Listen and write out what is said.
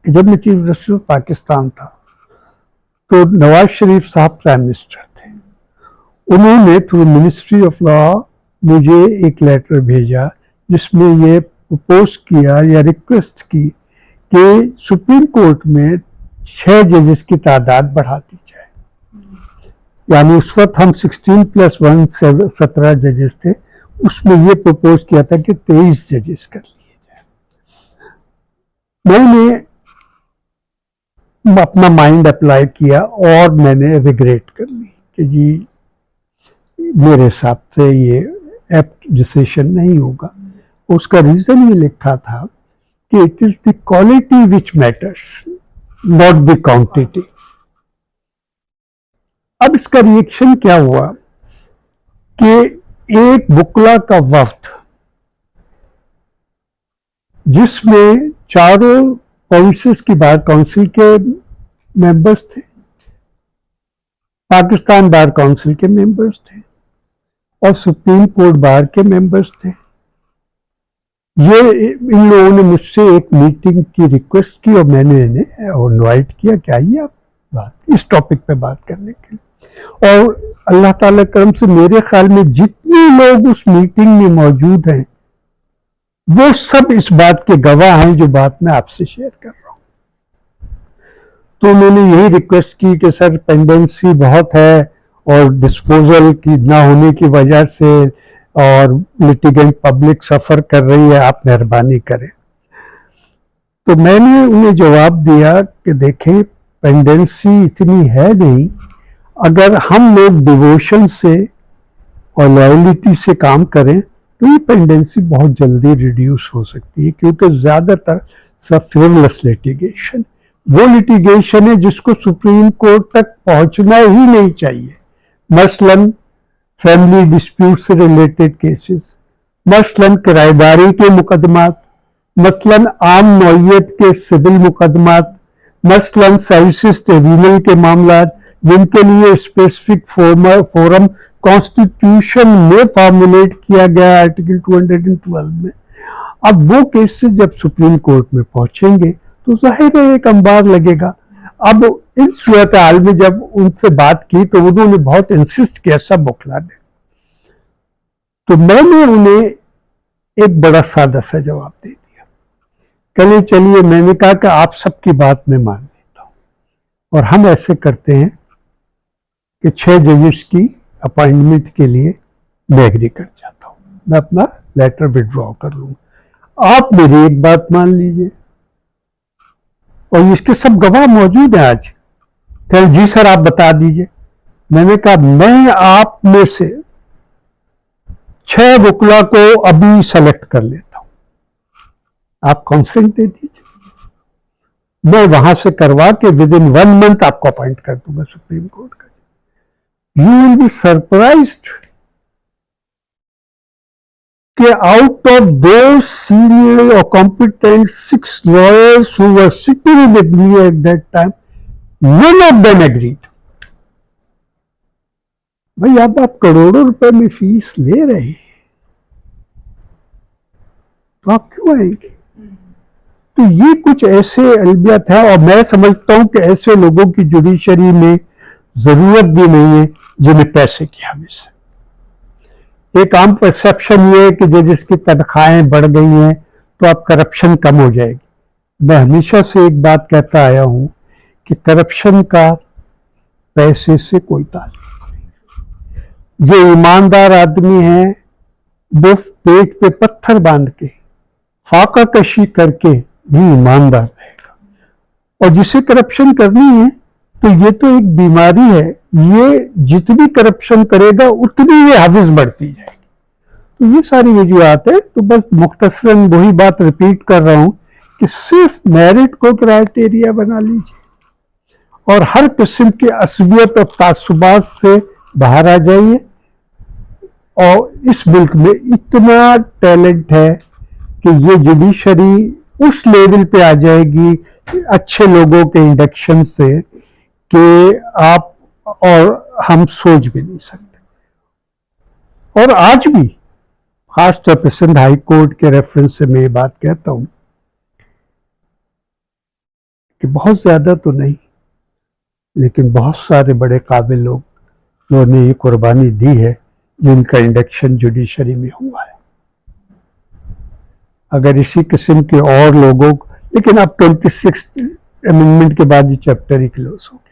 کہ جب میں چیف جسٹس آف پاکستان تھا تو نواز شریف صاحب پرائم منسٹر تھے. انہوں نے تھرو منسٹری آف لا مجھے ایک لیٹر بھیجا جس میں یہ پرپوز کیا یا ریکویسٹ کی کہ سپریم کورٹ میں 6 ججز کی تعداد بڑھا دی جائے. یعنی اس وقت ہم 16+1 17 ججز تھے. اس میں یہ پرپوز کیا تھا کہ 23 ججز کر لیے جائیں. میں نے اپنا مائنڈ اپلائی کیا اور میں نے ریگریٹ کر لی کہ جی میرے حساب سے یہ ایپٹ ڈیسیشن نہیں ہوگا. اس کا ریزن یہ لکھا تھا کہ it is the quality which matters not the quantity. اب اس کا ریئیکشن کیا ہوا کہ ایک وکلا کا وفد جس میں چاروں پروونسز کی بار کونسل کے ممبرز تھے, پاکستان بار کونسل کے ممبرز تھے اور سپریم کورٹ بار کے ممبرز تھے. ان لوگوں نے مجھ سے ایک میٹنگ کی ریکویسٹ کی اور میں نے انہیں انوائٹ کیا کہ آئیے آپ اس ٹاپک پہ بات کرنے کے لیے. اور اللہ تعالیٰ کرم سے میرے خیال میں جتنے لوگ اس میٹنگ میں موجود ہیں وہ سب اس بات کے گواہ ہیں جو بات میں آپ سے شیئر کر رہا ہوں. تو انہوں نے یہی ریکویسٹ کی کہ سر پینڈنسی بہت ہے اور ڈسپوزل کی نہ ہونے کی وجہ سے اور لٹیگنٹ پبلک سفر کر رہی ہے, آپ مہربانی کریں. تو میں نے انہیں جواب دیا کہ دیکھیں پینڈنسی اتنی ہے نہیں. اگر ہم لوگ ڈیووشن سے اور لائلٹی سے کام کریں تو یہ پینڈنسی بہت جلدی ریڈیوس ہو سکتی ہے, کیونکہ زیادہ تر سب فریولس لیٹیگیشن وہ لیٹیگیشن ہے جس کو سپریم کورٹ تک پہنچنا ہی نہیں چاہیے. مثلاً فیملی ڈسپیوٹ سے ریلیٹڈ کیسز, مثلاً کرایہ داری کے مقدمات, مثلاً عام نوعیت کے سول مقدمات, مثلاً سروسز ٹریبیونل کے معاملات جن کے لیے اسپیسیفک فورم کانسٹیٹیوشن میں فارمولیٹ کیا گیا آرٹیکل 212 میں. اب وہ کیسز جب سپریم کورٹ میں پہنچیں گے تو ظاہر ہے ایک انبار لگے گا. اب اس صورتحال میں جب ان سے بات کی تو انہوں نے بہت انسسٹ کیا سب وکلا نے. تو میں نے انہیں ایک بڑا سادہ سا جواب دے دیا. کہنے چلیے, میں نے کہا کہ آپ سب کی بات میں مان لیتا ہوں اور ہم ایسے کرتے ہیں کہ 6 ججز کی اپائنٹمنٹ کے لیے میں ایگری کر جاتا ہوں, میں اپنا لیٹر وڈرا کر لوں, آپ میری ایک بات مان لیجئے. اور اس کے سب گواہ موجود ہیں آج. کہ جی سر آپ بتا دیجئے. میں نے کہا میں آپ میں سے 6 وکلا کو ابھی سلیکٹ کر لیتا ہوں, آپ کانسنٹ دے دیجئے, میں وہاں سے کروا کے ود ان 1 month آپ کو اپوائنٹ کر دوں گا سپریم کورٹ کا. You will be surprised کہ out of those senior or competent 6 lawyers who were sitting with me at that time, none of them agreed. بھائی اب آپ کروڑوں روپے میں فیس لے رہے ہیں تو آپ کیوں آئیں گے؟ تو یہ کچھ ایسے البیات ہیں, اور میں سمجھتا ہوں کہ ایسے لوگوں کی جوڈیشری میں ضرورت بھی نہیں ہے جنہیں پیسے کی حوث ہے. ایک عام پرسیپشن یہ ہے کہ جس کی تنخواہیں بڑھ گئی ہیں تو اب کرپشن کم ہو جائے گی. میں ہمیشہ سے ایک بات کہتا آیا ہوں کہ کرپشن کا پیسے سے کوئی تعلق نہیں. جو ایماندار آدمی ہیں وہ پیٹ پہ پتھر باندھ کے فاقہ کشی کر کے بھی ایماندار رہے گا, اور جسے کرپشن کرنی ہے تو یہ تو ایک بیماری ہے, یہ جتنی کرپشن کرے گا اتنی یہ حافظ بڑھتی جائے گی. تو یہ ساری وجوہات ہیں. تو بس مختصراً وہی بات ریپیٹ کر رہا ہوں کہ صرف میرٹ کو کرائٹیریا بنا لیجیے اور ہر قسم کی عصبیت اور تعصبات سے باہر آ جائیے. اور اس ملک میں اتنا ٹیلنٹ ہے کہ یہ جوڈیشری اس لیول پہ آ جائے گی اچھے لوگوں کے انڈکشن سے کہ آپ اور ہم سوچ بھی نہیں سکتے. اور آج بھی خاص طور پہ سندھ ہائی کورٹ کے ریفرنس سے میں یہ بات کہتا ہوں کہ بہت زیادہ تو نہیں لیکن بہت سارے بڑے قابل لوگوں نے یہ قربانی دی ہے جن کا انڈکشن جوڈیشری میں ہوا ہے. اگر اسی قسم کے اور لوگوں لیکن اب 26 امینڈمنٹ کے بعد یہ چیپٹر ہی کلوز ہو گیا.